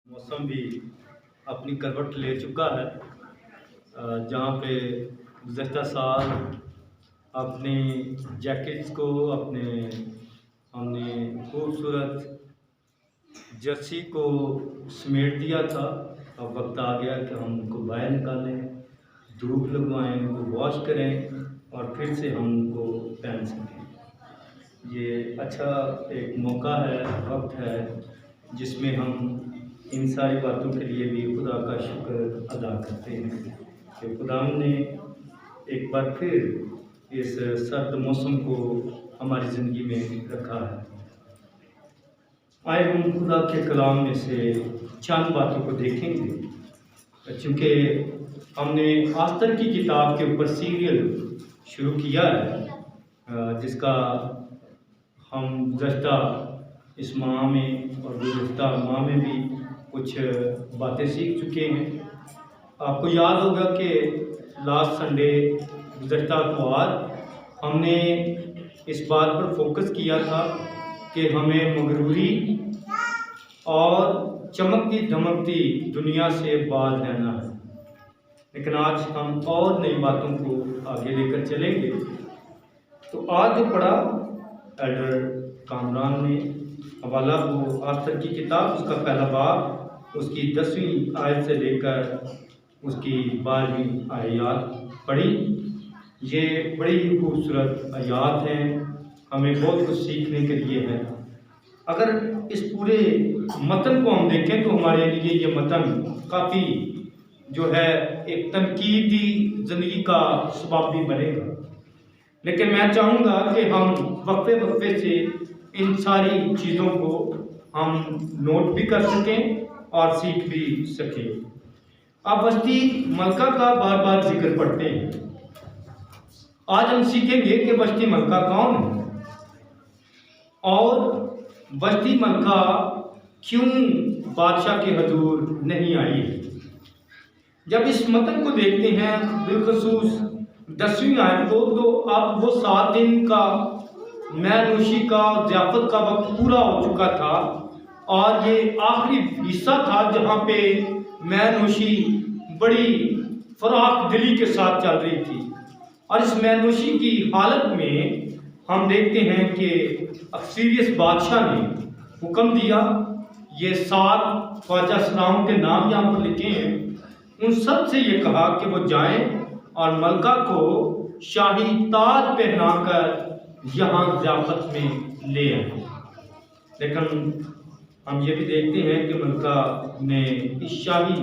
मौसम भी अपनी करवट ले चुका है। जहाँ पे गुज़श्ता साल अपनी जैकेट्स को हमने खूबसूरत जर्सी को समेट दिया था। अब वक्त आ गया कि हम उनको बाहर निकालें, धूप लगवाएं, उनको वॉश करें और फिर से हम उनको पहन सकें। ये अच्छा एक मौका है, वक्त है जिसमें हम इन सारी बातों के लिए भी खुदा का शुक्र अदा करते हैं कि खुदा ने एक बार फिर इस सर्द मौसम को हमारी ज़िंदगी में रखा है। आए हम खुदा के कलाम में से चंद बातों को देखेंगे। चूँकि हमने आस्तर की किताब के ऊपर सीरियल शुरू किया है, जिसका हम गुज़श्ता इस माह में और गुज़श्ता माह में भी कुछ बातें सीख चुके हैं। आपको याद होगा कि लास्ट संडे गुज़श्ता इतवार हमने इस बात पर फोकस किया था कि हमें मगरूरी और चमकती धमकती दुनिया से बाज रहना है। लेकिन आज हम और नई बातों को आगे लेकर चलेंगे। तो आज जो पढ़ा एल्डर कामरान ने हवाला को आस्तर की किताब, उसका पहला बाब, उसकी 10वीं आयत से लेकर उसकी 12वीं आयत पढ़ी। ये बड़ी खूबसूरत आयत हैं, हमें बहुत कुछ सीखने के लिए है। अगर इस पूरे मतन को हम देखें तो हमारे लिए ये मतन काफ़ी जो है एक तनकीदी ज़िंदगी का सबब भी बनेगा। लेकिन मैं चाहूँगा कि हम वक्फे वक्फे से इन सारी चीज़ों को हम नोट भी कर सकें और सीख भी सकें। अब बस्ती मलका का बार बार जिक्र पढ़ते हैं। आज हम सीखेंगे कि बस्ती मलका कौन है और बस्ती मलका क्यों बादशाह के हजूर नहीं आई। जब इस मतन को देखते हैं बिलखसूस 10वीं आयत को, तो अब वो 7 दिन का मैनोशी का ज़ियाफत का वक्त पूरा हो चुका था और ये आखिरी हिस्सा था जहाँ पे मैनोशी बड़ी फराख दिली के साथ चल रही थी। और इस मैनोशी की हालत में हम देखते हैं कि अक्सीरियस बादशाह ने हुक्म दिया। ये 7 ख्वाजा सलाम के नाम यहाँ पर लिखे हैं। उन सब से ये कहा कि वो जाएं और मलका को शाही ताज पहनाकर यहाँ ज़ियाफत में ले आए। लेकिन हम ये भी देखते हैं कि मलका ने इस शाही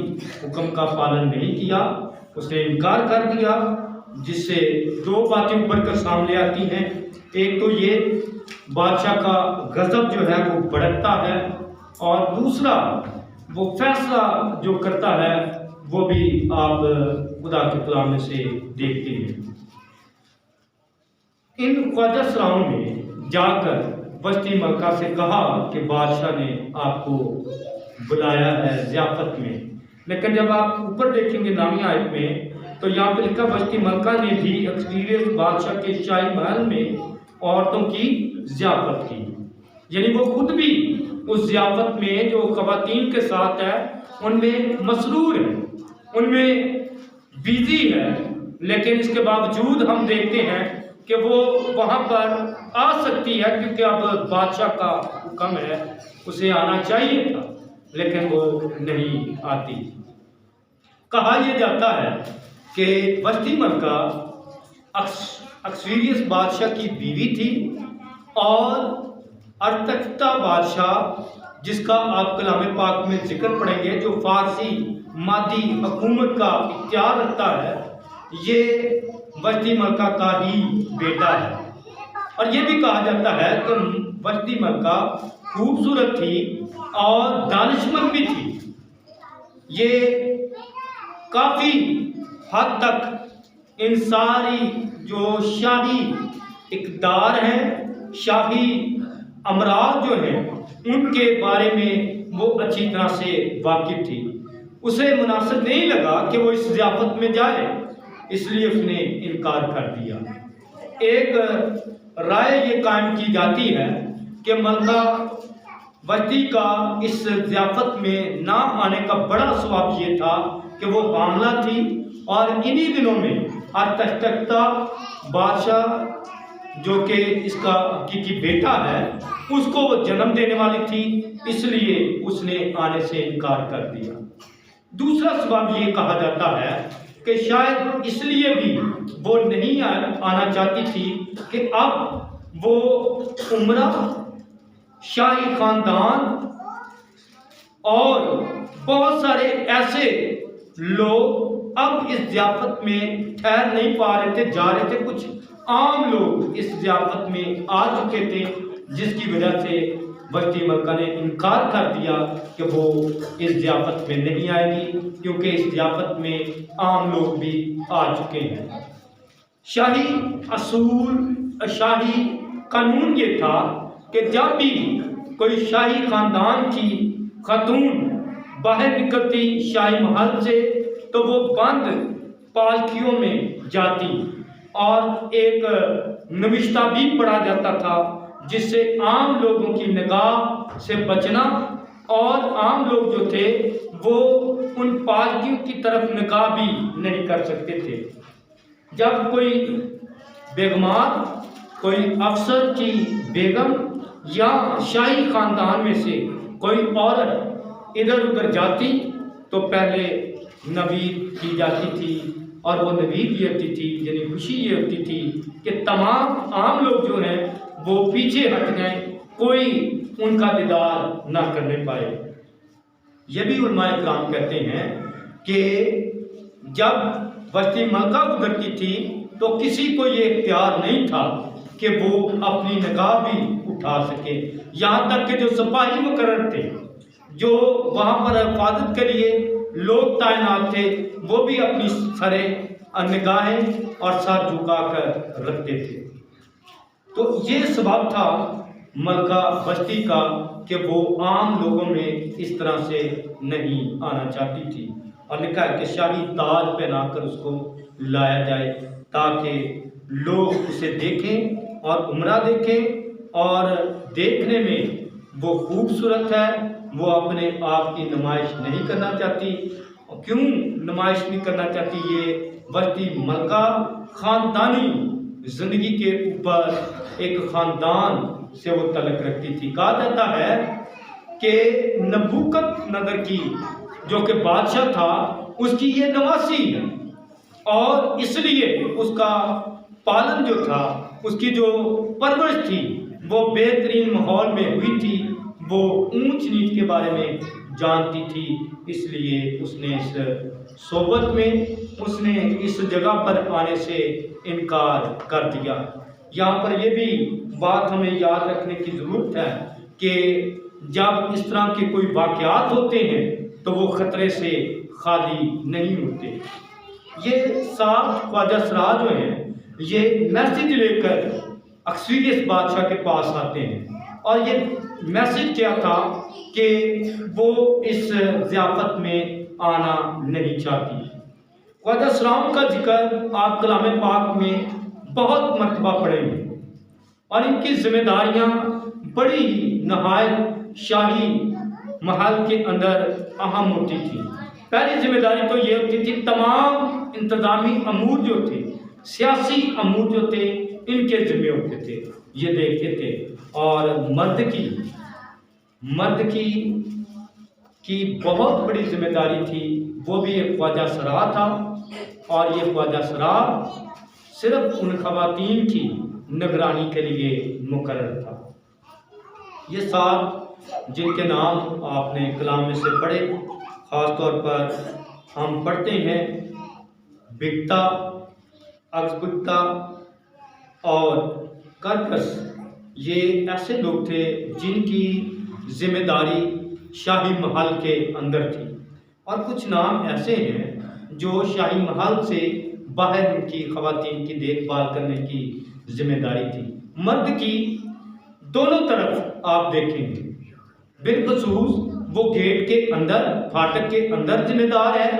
हुक्म का पालन नहीं किया, उसने इनकार कर दिया, जिससे 2 बातें ऊपर कर सामने आती हैं। एक तो ये बादशाह का गज़ब जो है वो भड़कता है और दूसरा वो फैसला जो करता है वो भी आप खुदा के कलाम में से देखते हैं। इन ख्वाजा सलाम ने जाकर बस्ती मलका से कहा कि बादशाह ने आपको बुलाया है ज़ियाफत में। लेकिन जब आप ऊपर देखेंगे 9वीं आयत में तो यहाँ पे लिखा बस्ती मलका ने भी एक्सपीरियंस बादशाह के शाही महल में औरतों की ज़ियाफत की। यानी वो खुद भी उस ज़ियाफत में जो ख़वातीन के साथ है उनमें मसरूर है, उनमें बिजी है। लेकिन इसके बावजूद हम देखते हैं कि वो वहाँ पर आ सकती है क्योंकि अब बादशाह का हुक्म है, उसे आना चाहिए था, लेकिन वो नहीं आती। कहा यह जाता है कि बस्ती मलका अक्सवीरियस बादशाह की बीवी थी और अर्तख्ता बादशाह, जिसका आप कलाम पाक में जिक्र पढ़ेंगे, जो फारसी मादी हुकूमत का इख्तियार रखता है, ये बस्ती मलका का ही बेटा है। और ये भी कहा जाता है कि बस्ती मलका खूबसूरत थी और दानिशमंद भी थी। ये काफ़ी हद तक इन सारी जो शाही इक़दार हैं, शाही अमराज जो हैं, उनके बारे में वो अच्छी तरह से वाकिफ थी। उसे मुनासिब नहीं लगा कि वो इस ज़ियाफत में जाए, इसलिए उसने इनकार कर दिया। एक राय ये कायम की जाती है कि मलका बस्ती का इस ज़ियाफ़त में ना आने का बड़ा सबब ये था कि वो हामला थी और इन्हीं दिनों में अरतश्ता बादशाह जो कि इसका हकीकी बेटा है उसको वो जन्म देने वाली थी, इसलिए उसने आने से इनकार कर दिया। दूसरा सबब ये कहा जाता है कि शायद इसलिए भी वो नहीं आना चाहती थी कि अब वो उमरा, शाही खानदान और बहुत सारे ऐसे लोग अब इस ज़ियाफ़त में ठहर नहीं पा रहे थे, जा रहे थे। कुछ आम लोग इस ज़ियाफ़त में आ चुके थे, जिसकी वजह से बस्ती मलका ने इनकार कर दिया कि वो इस ज़ियाफ़त में नहीं आएगी, क्योंकि इस ज़ियाफ़त में आम लोग भी आ चुके हैं। शाही असूल, शाही कानून ये था कि जब भी कोई शाही खानदान की खातून बाहर निकलती शाही महल से तो वो बंद पालकियों में जाती और एक नविश्ता भी पढ़ा जाता था, जिससे आम लोगों की निगाह से बचना, और आम लोग जो थे वो उन पालकियों की तरफ निगाह भी नहीं कर सकते थे। जब कोई बेगमार, कोई अफसर की बेगम या शाही खानदान में से कोई औरत इधर उधर जाती तो पहले नवीद की जाती थी, और वो नवीद ये होती थी, यानी खुशी ये होती थी कि तमाम आम लोग जो हैं वो पीछे हट जाएं, कोई उनका दीदार ना करने पाए। ये भी उलमाए किराम कहते हैं कि जब बस्ती मलका गुजरती थी तो किसी को ये इख्तियार नहीं था कि वो अपनी निगाह भी उठा सके। यहाँ तक कि जो सिपाही मुकर्रर थे, जो वहाँ पर हिफाजत के लिए लोग तैनात थे, वो भी अपनी सरे निगाहें और सर झुका कर रखते थे। तो ये सबब था मलका बस्ती का कि वो आम लोगों में इस तरह से नहीं आना चाहती थी, और लिखा है कि शाही ताज पहनाकर उसको लाया जाए ताकि लोग उसे देखें और उम्रा देखें और देखने में वो खूबसूरत है। वो अपने आप की नुमाइश नहीं करना चाहती। क्यों नुमाइश नहीं करना चाहती? ये बस्ती मलका ख़ानदानी ज़िंदगी के ऊपर एक ख़ानदान से वो तल्लुक़ रखती थी। कहा जाता है कि नबूकदनज़र की जो कि बादशाह था, उसकी ये नवासी है, और इसलिए उसका पालन जो था, उसकी जो परवरिश थी, वो बेहतरीन माहौल में हुई थी। वो ऊंच नीच के बारे में जानती थी, इसलिए उसने इस सोबत में, उसने इस जगह पर आने से इनकार कर दिया। यहाँ पर यह भी बात हमें याद रखने की ज़रूरत है कि जब इस तरह के कोई वाक़यात होते हैं तो वो ख़तरे से खाली नहीं होते। ये सात ख्वाजा सरा जो हैं, ये मैसेज लेकर अक्सरियत बादशाह के पास आते हैं, और ये मैसेज क्या था कि वो इस ज़ियाफ़त में आना नहीं चाहती। ख्वाजा सराओं का जिक्र आप कलाम पाक में बहुत मरतबा पढ़ेंगे, और इनकी जिम्मेदारियाँ बड़ी ही नहायत शाही महल के अंदर अहम होती थी। पहली जिम्मेदारी तो ये होती थी, तमाम इंतज़ामी अमूर जो थे, सियासी अमूर जो थे, इनके ज़िम्मे होते थे, ये देखते थे। और मर्द की बहुत बड़ी जिम्मेदारी थी, वो भी एक ख्वाजा सरा था, और ये ख्वाजा सरा सिर्फ उन ख़वातीन की निगरानी के लिए मुकर्रर था। ये सात जिनके नाम आपने कलाम में से पढ़े, ख़ास तौर पर हम पढ़ते हैं बिकता, अक्सबुकता और करकस, ये ऐसे लोग थे जिनकी जिम्मेदारी शाही महल के अंदर थी। और कुछ नाम ऐसे हैं जो शाही महल से बाहर उनकी ख़वातीन की देखभाल करने की जिम्मेदारी थी। मर्द की दोनों तरफ आप देखेंगे, बिलखसूस वो गेट के अंदर, फाटक के अंदर जिम्मेदार है,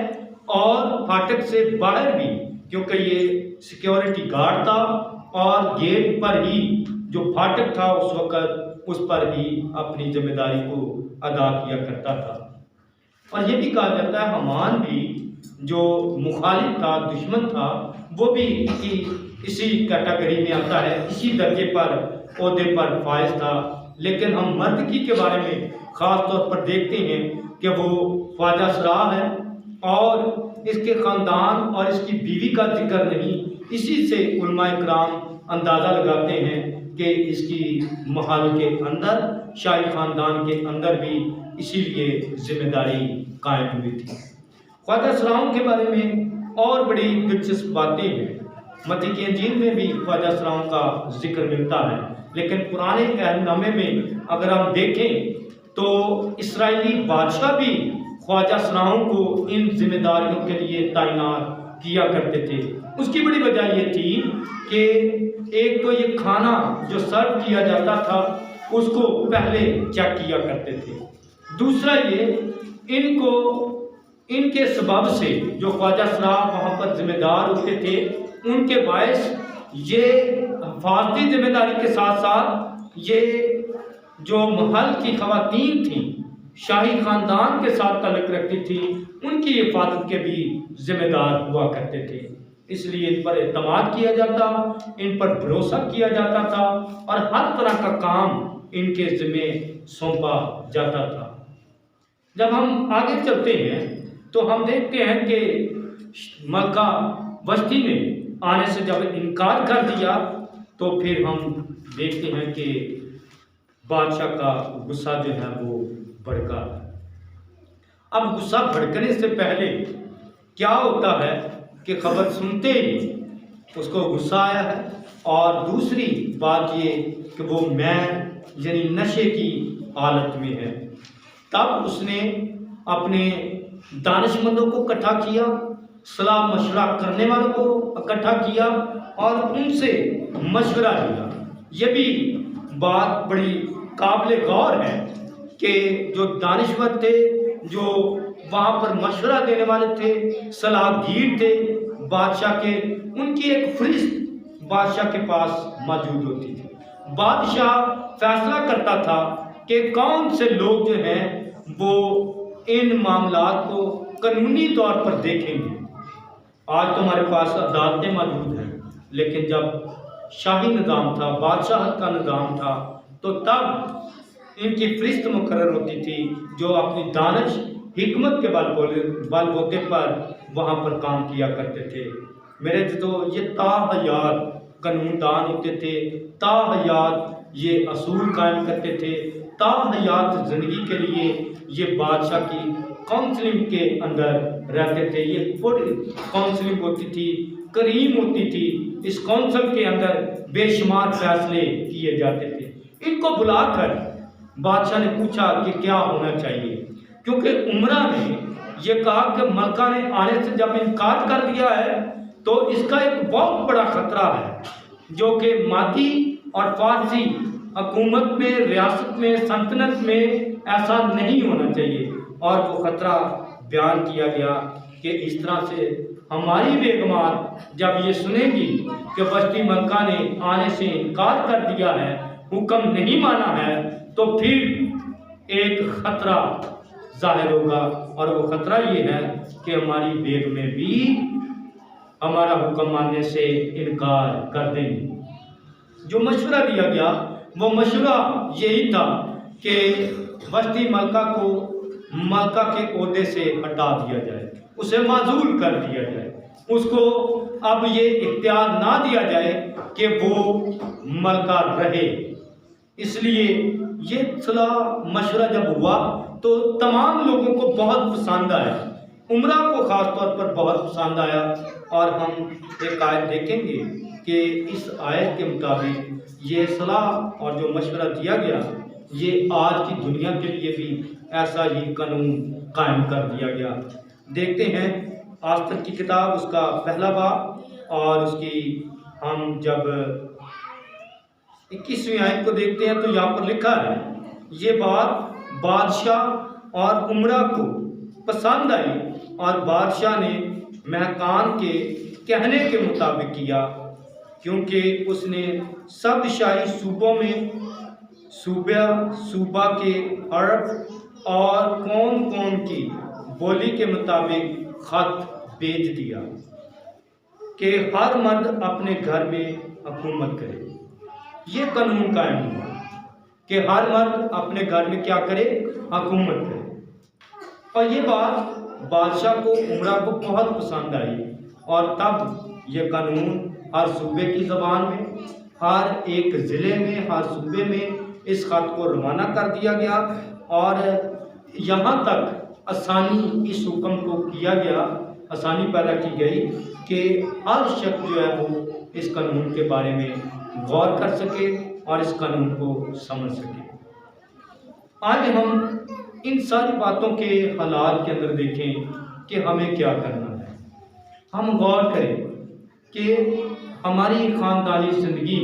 और फाटक से बाहर भी, क्योंकि ये सिक्योरिटी गार्ड था, और गेट पर ही जो फाटक था उस वक़्त उस पर ही अपनी जिम्मेदारी को अदा किया करता था। और ये भी कहा जाता है हामान भी जो मुखालिफ था, दुश्मन था, वो भी इसी कैटेगरी में आता है, इसी दर्जे पर ओहदे पर फायज था। लेकिन हम मर्दकी के बारे में ख़ास तौर पर देखते हैं कि वो ख्वाजा सराह है और इसके ख़ानदान और इसकी बीवी का जिक्र नहीं। इसी से उलमाए किराम अंदाज़ा लगाते हैं कि इसकी महल के अंदर, शाही ख़ानदान के अंदर भी इसीलिए जिम्मेदारी कायम हुई थी। ख्वाजा सराहों के बारे में और बड़ी दिलचस्प बातें हैं। मत्ती की इंजील में भी ख्वाजा सराहों का जिक्र मिलता है, लेकिन पुराने अहदनामे में अगर हम देखें तो इसराइली बादशाह भी ख्वाजा सराहों को इन जिम्मेदारियों के लिए तैनात किया करते थे। उसकी बड़ी वजह ये थी कि एक तो ये खाना जो सर्व किया जाता था उसको पहले चेक किया करते थे। दूसरा ये इनके सबब से जो ख्वाजा सराह वहाँ पर जिम्मेदार होते थे, उनके बायस ये हिफाजती जिम्मेदारी के साथ साथ ये जो महल की खवातीन थी, शाही ख़ानदान के साथ ताल्लुक़ रखती थी, उनकी हिफाजत के भी जिम्मेदार हुआ करते थे। इसलिए इन पर एतमाद किया जाता, इन पर भरोसा किया जाता था और हर तरह का काम इनके ज़िम्मे सौंपा जाता था। जब हम आगे चलते हैं तो हम देखते हैं कि मक्का बस्ती में आने से जब इनकार कर दिया तो फिर हम देखते हैं कि बादशाह का गुस्सा जो है वो भड़का। अब गुस्सा भड़कने से पहले क्या होता है कि खबर सुनते ही उसको गुस्सा आया है, और दूसरी बात ये कि वो यानी नशे की हालत में है। तब उसने अपने दानिशमंदों को इकट्ठा किया, सलाह मशवरा करने वालों को इकट्ठा किया और उनसे मशवरा लिया। ये भी बात बड़ी काबिल गौर है कि जो दानिशवर थे, जो वहाँ पर मशवरा देने वाले थे, सलाहगीर थे बादशाह के, उनकी एक फहरिस्त बादशाह के पास मौजूद होती थी। बादशाह फैसला करता था कि कौन से लोग जो हैं वो इन मामलात को कानूनी तौर पर देखेंगे। आज तो हमारे पास अदालतें मौजूद हैं, लेकिन जब शाही निज़ाम था, बादशाह का निज़ाम था, तो तब इनकी फरिश्त मुकर्रर होती थी जो अपनी दानिश हिकमत के बलबूते पर वहाँ पर काम किया करते थे। मेरे तो ये ताहयात कानूनदान होते थे, ताहयात ये असूल कायम करते थे, ताहयात ज़िंदगी के लिए ये बादशाह की काउंसलिंग के अंदर रहते थे। ये बड़ी काउंसलिंग होती थी, करीम होती थी। इस काउंसिल के अंदर बेशुमार फैसले किए जाते थे। इनको बुलाकर बादशाह ने पूछा कि क्या होना चाहिए, क्योंकि उमरा ने यह कहा कि मलका ने आने से जब इनकार कर दिया है तो इसका एक बहुत बड़ा खतरा है जो कि मादी और फारसी हुकूमत में, रियासत में, सल्तनत में ऐसा नहीं होना चाहिए। और वो खतरा बयान किया गया कि इस तरह से हमारी बेगमात जब ये सुनेगी कि बस्ती मक्का ने आने से इनकार कर दिया है, हुक्म नहीं माना है, तो फिर एक ख़तरा जाहिर होगा। और वो ख़तरा ये है कि हमारी बेगमें भी हमारा हुक्म मानने से इनकार कर देंगी। जो मशवरा दिया गया वो मशवरा यही था कि बस्ती मलका को मलका के ओहदे से हटा दिया जाए, उसे माजूल कर दिया जाए, उसको अब ये इख्तियार ना दिया जाए कि वो मलका रहे। इसलिए ये सलाह मशवरा जब हुआ तो तमाम लोगों को बहुत पसंद आया, उमरा को ख़ास तौर पर बहुत पसंद आया। और हम एक आयत देखेंगे कि इस आयत के मुताबिक ये सलाह और जो मशवरा दिया गया ये आज की दुनिया के लिए भी ऐसा ही कानून कायम कर दिया गया। देखते हैं आस्तर की किताब उसका पहला बाब और उसकी हम जब 21वीं आयत को देखते हैं तो यहाँ पर लिखा है, ये बात बादशाह और उमरा को पसंद आई और बादशाह ने महकान के कहने के मुताबिक किया, क्योंकि उसने सब शाही सूबों में सूबा के हर्फ और कौन कौन की बोली के मुताबिक खत भेज दिया कि हर मर्द अपने घर में हुकूमत करे। ये कानून कायम हुआ कि हर मर्द अपने घर में क्या करे, हुकूमत करे। और ये बात बादशाह को, उमरा को बहुत पसंद आई और तब ये कानून हर सूबे की ज़बान में, हर एक ज़िले में, हर सूबे में इस खत को रवाना कर दिया गया। और यहाँ तक आसानी इस हुक्म को किया गया, आसानी पैदा की गई कि हर शख्स जो है वो इस कानून के बारे में गौर कर सके और इस कानून को समझ सके। आज हम इन सारी बातों के हालात के अंदर देखें कि हमें क्या करना है। हम गौर करें कि हमारी ख़ानदानी ज़िंदगी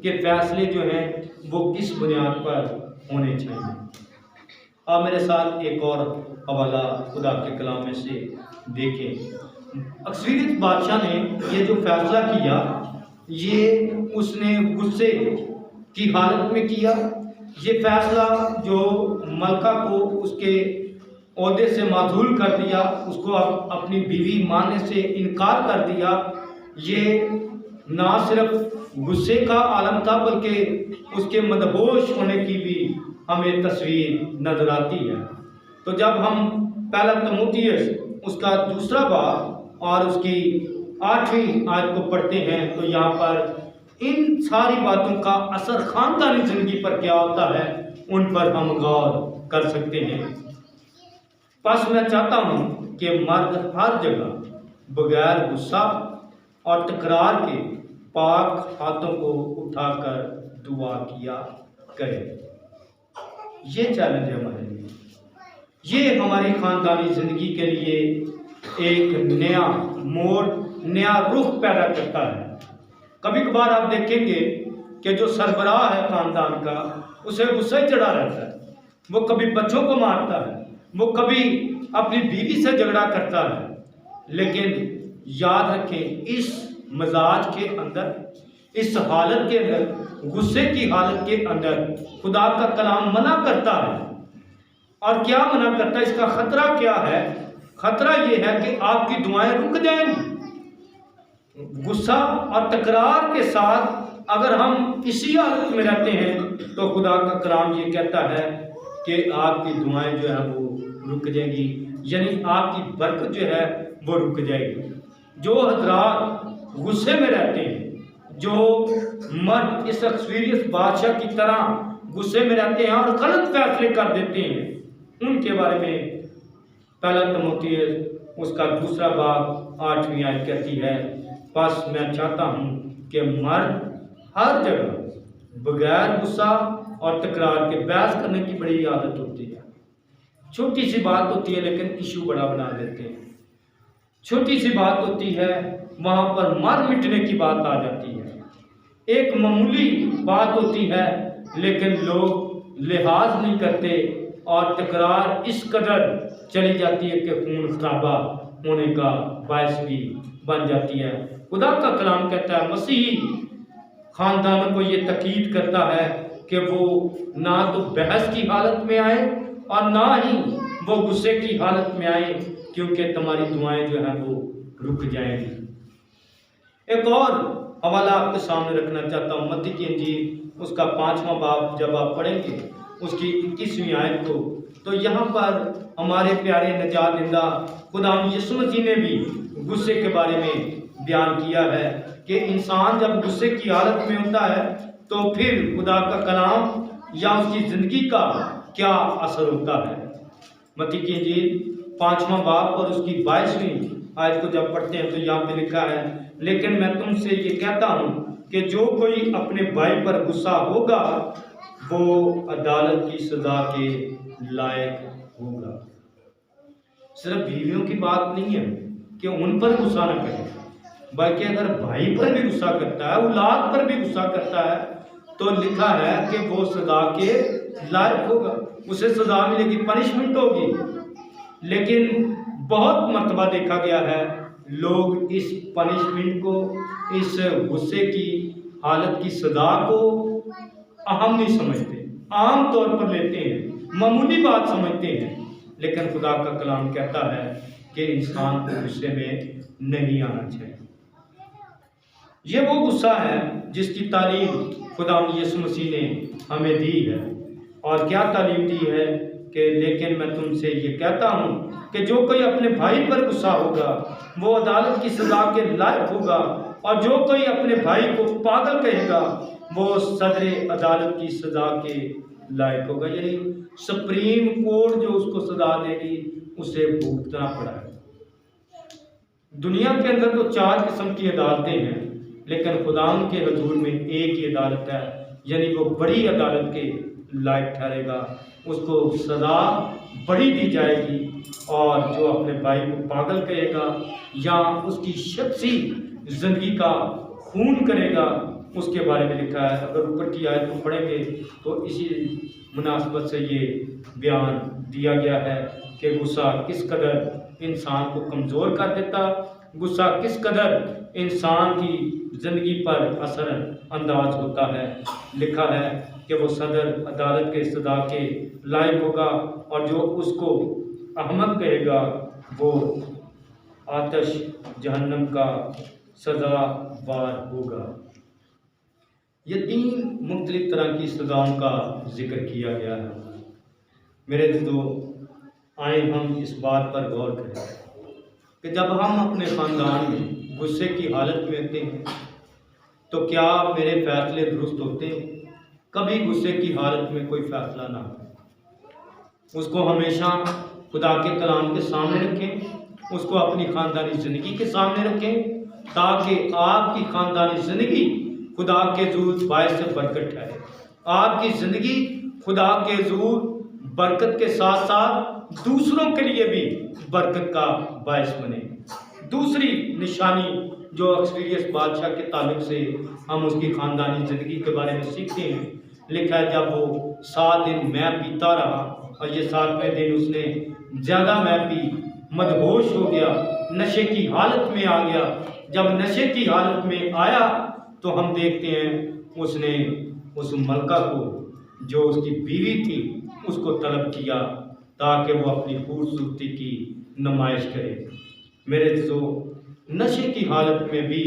के फ़ैसले जो हैं वो किस बुनियाद पर होने चाहिए। आप मेरे साथ एक और हवाला खुदा के कलाम में से देखें। अक्सरियत बादशाह ने ये जो फैसला किया, ये उसने गुस्से की हालत में किया। ये फैसला जो मलका को उसके ओहदे से माजूल कर दिया, उसको अपनी बीवी मानने से इनकार कर दिया, ये ना सिर्फ गुस्से का आलम था बल्कि उसके मदहोश होने की भी हमें तस्वीर नजर आती है। तो जब हम पहला तीमुथियुस उसका 2 बाब और उसकी 8वीं आयत को पढ़ते हैं तो यहाँ पर इन सारी बातों का असर खानदानी जिंदगी पर क्या होता है उन पर हम गौर कर सकते हैं। बस मैं चाहता हूँ कि मर्द हर जगह बगैर गुस्सा और तकरार के पाक हाथों को उठाकर दुआ किया करें। ये चैलेंज है हमारे लिए, ये हमारी खानदानी जिंदगी के लिए एक नया मोड़, नया रुख पैदा करता है। कभी कभार आप देखेंगे कि जो सरबराह है खानदान का, उसे गुस्सा ही चढ़ा रहता है। वो कभी बच्चों को मारता है, वो कभी अपनी बीवी से झगड़ा करता है। लेकिन याद रखें, इस मजाज के अंदर, इस हालत के अंदर, गुस्से की हालत के अंदर खुदा का कलाम मना करता है। और क्या मना करता है, इसका खतरा क्या है? खतरा ये है कि आपकी दुआएं रुक जाएंगी। गुस्सा और तकरार के साथ अगर हम इसी हालत में रहते हैं तो खुदा का कलाम ये कहता है कि आपकी दुआएं जो है वो रुक जाएगी, यानी आपकी बरकत जो है वो रुक जाएगी। जो हजरात गुस्से में रहते हैं, जो मर्द इस एक्सपीरियंस बादशाह की तरह गुस्से में रहते हैं और गलत फैसले कर देते हैं, उनके बारे में पहला तीमुथियुस उसका 2 बाब 8वीं आयत कहती है, बस मैं चाहता हूँ कि मर्द हर जगह बगैर गुस्सा और तकरार के बहस करने की बड़ी आदत होती है। छोटी सी बात होती है लेकिन इशू बड़ा बना देते हैं। छोटी सी बात होती है, वहाँ पर मर मिटने की बात आ जाती है। एक मामूली बात होती है लेकिन लोग लिहाज नहीं करते और तकरार इस कदर चली जाती है कि खून खराबा होने का बायस भी बन जाती है। खुदा का कलाम कहता है, मसीही खानदानों को ये तकीद करता है कि वो ना तो बहस की हालत में आए और ना ही वो गुस्से की हालत में आए, क्योंकि तुम्हारी दुआएं जो है वो रुक जाएंगी। एक और हवाला आपके सामने रखना चाहता हूँ, मत्ती की इंजील उसका 5वां बाब जब आप पढ़ेंगे उसकी 21वीं आयत को, तो यहाँ पर हमारे प्यारे निजात दिंदा खुदा यीशु मसीह ने भी गुस्से के बारे में बयान किया है कि इंसान जब गुस्से की हालत में होता है तो फिर खुदा का कलाम या उसकी ज़िंदगी का क्या असर होता है। मत्ती की इंजील 5वां बाब और उसकी 22वीं आयत को जब पढ़ते हैं तो यहाँ पे लिखा है, लेकिन मैं तुमसे ये कहता हूँ कि जो कोई अपने भाई पर गुस्सा होगा वो अदालत की सजा के लायक होगा। सिर्फ बीवियों की बात नहीं है कि उन पर गुस्सा न करें, बल्कि अगर भाई पर भी गुस्सा करता है, औलाद पर भी गुस्सा करता है, तो लिखा है कि वो सजा के लायक होगा, उसे सजा मिलेगी, पनिशमेंट होगी। लेकिन बहुत मर्तबा देखा गया है लोग इस पनिशमेंट को, इस गुस्से की हालत की सजा को अहम नहीं समझते। आम तौर पर लेते हैं, मामूली बात समझते हैं। लेकिन खुदा का कलाम कहता है कि इंसान को गुस्से में नहीं आना चाहिए। ये वो गुस्सा है जिसकी तालीम खुदा यीशु मसीह ने हमें दी है। और क्या तालीम दी है कि लेकिन मैं तुमसे ये कहता हूँ कि जो कोई अपने भाई पर गुस्सा होगा वो अदालत की सजा के लायक होगा, और जो कोई अपने भाई को पागल कहेगा वो सदर अदालत की सजा के लायक होगा। यानी सुप्रीम कोर्ट जो उसको सजा देगी उसे भुगतना पड़ा है। दुनिया के अंदर तो 4 किस्म की अदालतें हैं, लेकिन खुदाम के हजूर में एक ही अदालत है, यानी वो बड़ी अदालत के लायक ठहरेगा, उसको सजा बड़ी दी जाएगी। और जो अपने भाई को पागल कहेगा या उसकी शख्सी जिंदगी का खून करेगा उसके बारे में लिखा है। अगर ऊपर की आयत को पढ़ेंगे तो इसी मुनासबत से ये बयान दिया गया है कि गुस्सा किस कदर इंसान को कमज़ोर कर देता, गुस्सा किस कदर इंसान की ज़िंदगी पर असर अंदाज होता है। लिखा है कि वो सदर अदालत के सजा के लायक होगा, और जो उसको अहमद कहेगा वो आतश जहन्नम का सजावार होगा। ये 3 मुख्तलिफ तरह की सजाओं का जिक्र किया गया है। मेरे दोस्तों, आए हम इस बात पर गौर करें कि जब हम अपने ख़ानदान में गुस्से की हालत में होते हैं तो क्या मेरे फैसले दुरुस्त होते हैं? कभी गुस्से की हालत में कोई फैसला ना हो। उसको हमेशा खुदा के कलाम के सामने रखें, उसको अपनी ख़ानदानी ज़िंदगी के सामने रखें, ताकि आपकी ख़ानदानी ज़िंदगी खुदा के हज़ूर बायस से बरकत ठहरे। आपकी ज़िंदगी खुदा के हज़ूर बरकत के साथ साथ दूसरों के लिए भी बरकत का बायस बने। दूसरी निशानी जो एक्सपीरियंस बादशाह के ताल्लुक से हम उसकी ख़ानदानी ज़िंदगी के बारे में सीखते हैं, लिखा है जब वो 7 दिन मैप पीता रहा और ये 7वें दिन उसने ज़्यादा मैप पी, मदहोश हो गया, नशे की हालत में आ गया। जब नशे की हालत में आया तो हम देखते हैं उसने उस मलका को जो उसकी बीवी थी उसको तलब किया ताकि वो अपनी खूबसूरती की नुमाइश करे। मेरे दोस्तों, नशे की हालत में भी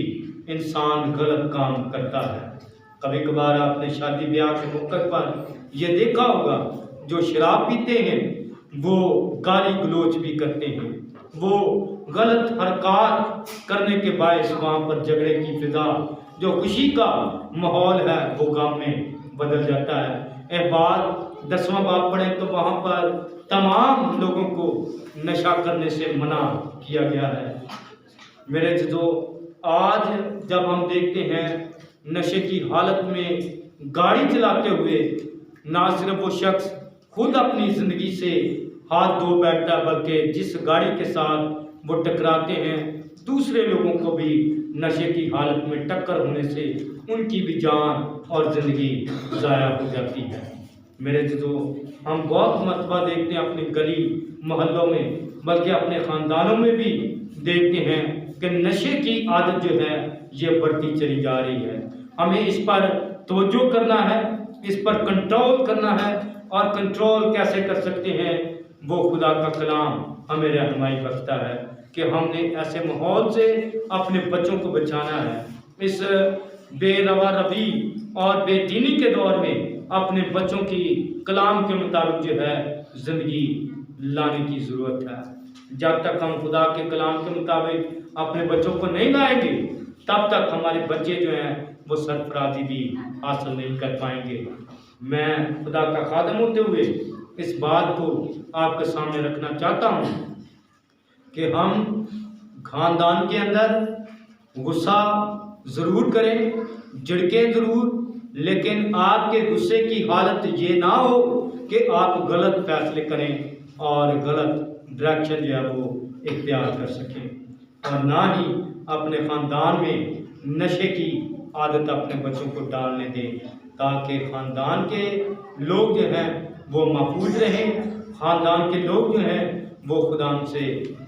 इंसान गलत काम करता है। कभी कभार आपने शादी ब्याह के मौके पर यह देखा होगा, जो शराब पीते हैं वो गाली गलोच भी करते हैं, वो गलत हरकत करने के बायस वहाँ पर झगड़े की फिजा, जो खुशी का माहौल है वो गम में बदल जाता है। एक बात 10वां बाब पढ़ें तो वहाँ पर तमाम लोगों को नशा करने से मना किया गया है। मेरे जो आज जब हम देखते हैं नशे की हालत में गाड़ी चलाते हुए ना सिर्फ वो शख्स खुद अपनी ज़िंदगी से हाथ धो बैठता, बल्कि जिस गाड़ी के साथ वो टकराते हैं दूसरे लोगों को भी नशे की हालत में टक्कर होने से उनकी भी जान और ज़िंदगी ज़ाया हो जाती है। मेरे जो हम बहुत मरतबा देखते हैं अपनी गली मोहल्लों में, बल्कि अपने ख़ानदानों में भी देखते हैं कि नशे की आदत जो है ये बढ़ती चली जा रही है। हमें इस पर तवज्जो करना है, इस पर कंट्रोल करना है, और कंट्रोल कैसे कर सकते हैं वो खुदा का कलाम हमें रहनुमाई बख्शता है कि हमने ऐसे माहौल से अपने बच्चों को बचाना है। इस बेरवा रवी और बेदीनी के दौर में अपने बच्चों की कलाम के मुताबिक जो है ज़िंदगी लाने की ज़रूरत है। जब तक हम खुदा के कलाम के मुताबिक अपने बच्चों को नहीं लाएंगे तब तक हमारे बच्चे जो हैं वो सरफराजी भी हासिल नहीं कर पाएंगे। मैं खुदा का खादम होते हुए इस बात को आपके सामने रखना चाहता हूँ कि हम खानदान के अंदर गुस्सा ज़रूर करें, झिड़कें ज़रूर, लेकिन आपके गुस्से की हालत ये ना हो कि आप गलत फैसले करें और गलत डायरेक्शन जो है वो इख्तियार कर सकें, और ना ही अपने ख़ानदान में नशे की आदत अपने बच्चों को डालने दें, ताकि ख़ानदान के लोग जो हैं वो महफूज रहें, ख़ानदान के लोग जो हैं वो खुदा से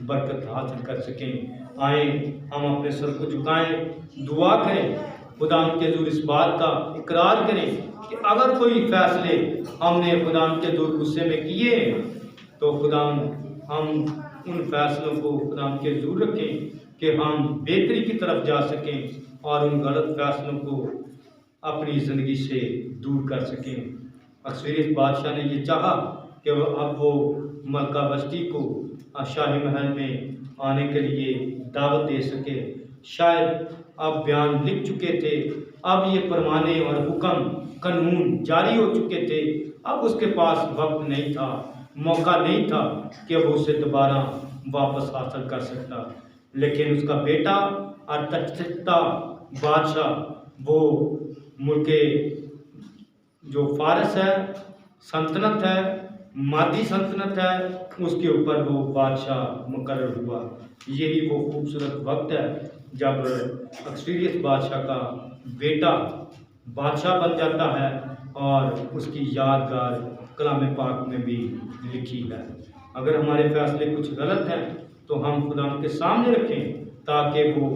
बरकत हासिल कर सकें। आए हम अपने सर को झुकाएं, दुआ करें खुदा के हजूर इस बात का इकरार करें कि अगर कोई फैसले हमने खुदा के हजूर गुस्से में किए हैं तो खुदा हम उन फैसलों को खुदा के हजूर रखें कि हम बेहतरी की तरफ जा सकें और उन गलत फैसलों को अपनी ज़िंदगी से दूर कर सकें। अक्सरियत बादशाह ने ये चाहा कि अब वो मलका वस्ती को शाही महल में आने के लिए दावत दे सके। शायद अब बयान लिख चुके थे, अब ये परवाने और हुक्म कानून जारी हो चुके थे, अब उसके पास वक्त नहीं था, मौका नहीं था कि वो उसे दोबारा वापस हासिल कर सकता। लेकिन उसका बेटा और तख्ता बादशाह वो मुल्के जो फारस है, सल्तनत है, मादी सल्तनत है, उसके ऊपर वो बादशाह मुकर्रर हुआ। यही वो खूबसूरत वक्त है जब अक्सरियत बादशाह का बेटा बादशाह बन जाता है और उसकी यादगार कलाम पाक में भी लिखी है। अगर हमारे फैसले कुछ गलत हैं तो हम खुदा के सामने रखें ताकि वो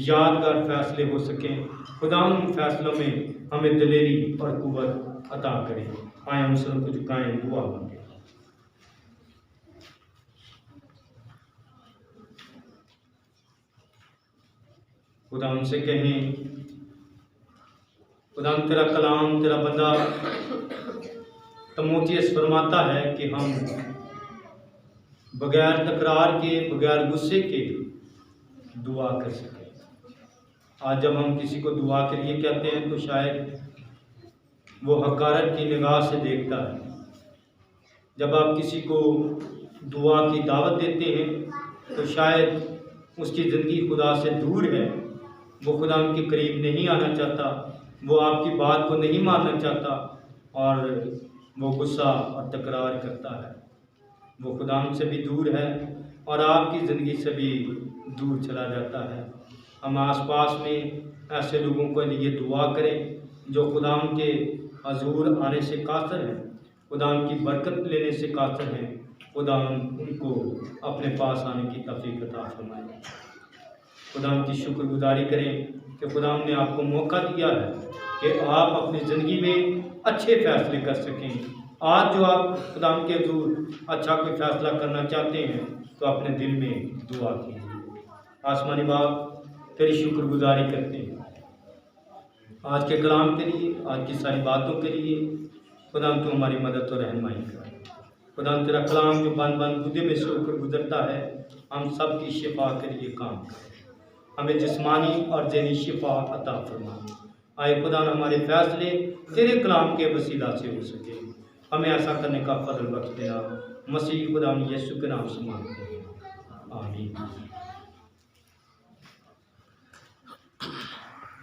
यादगार फैसले हो सकें। खुदा उन फैसलों में हमें दिलेरी और कुव्वत अता करें। आए हम सर को झुकाएं, दुआ मांगे। खुदा उनसे कहें, खुदा तेरा कलाम, तेरा बंदा तीमुथियुस फरमाता है कि हम बगैर तकरार के, बगैर गुस्से के दुआ कर सकें। आज जब हम किसी को दुआ के लिए कहते हैं तो शायद वो हकारत की निगाह से देखता है। जब आप किसी को दुआ की दावत देते हैं तो शायद उसकी ज़िंदगी खुदा से दूर है, वो खुदा के करीब नहीं आना चाहता, वो आपकी बात को नहीं मानना चाहता और वो गुस्सा और तकरार करता है। वो खुदा से भी दूर है और आपकी ज़िंदगी से भी दूर चला जाता है। हम आसपास में ऐसे लोगों के लिए दुआ करें जो खुदा के हजूर आने से कासर हैं, खुदा की बरकत लेने से कासर हैं। खुदा उनको अपने पास आने की तौफीक अता फरमाए। खुदा की शुक्रगुजारी करें कि खुदा ने आपको मौका दिया है कि आप अपनी ज़िंदगी में अच्छे फैसले कर सकें। आज जो आप खुदा के हजूर अच्छा कोई फैसला करना चाहते हैं तो अपने दिल में दुआ कीजिए। आसमानी बाप, तेरी शुक्रगुजारी करते हैं आज के कलाम के लिए, आज की सारी बातों के लिए। खुदा तू हमारी मदद और रहनुमाई कर। खुदा तेरा कलाम जो बंद बंद गुदे में से होकर गुजरता है, हम सब की शिफा के लिए काम कर। हमें जिस्मानी और ज़हनी शिफा अता फरमा। आए खुदा हमारे फैसले तेरे कलाम के वसीला से हो सके। हमें ऐसा करने का फजल बख्श देना। मसीह खुदा यीशु के नाम से मांगते हैं, आमीन।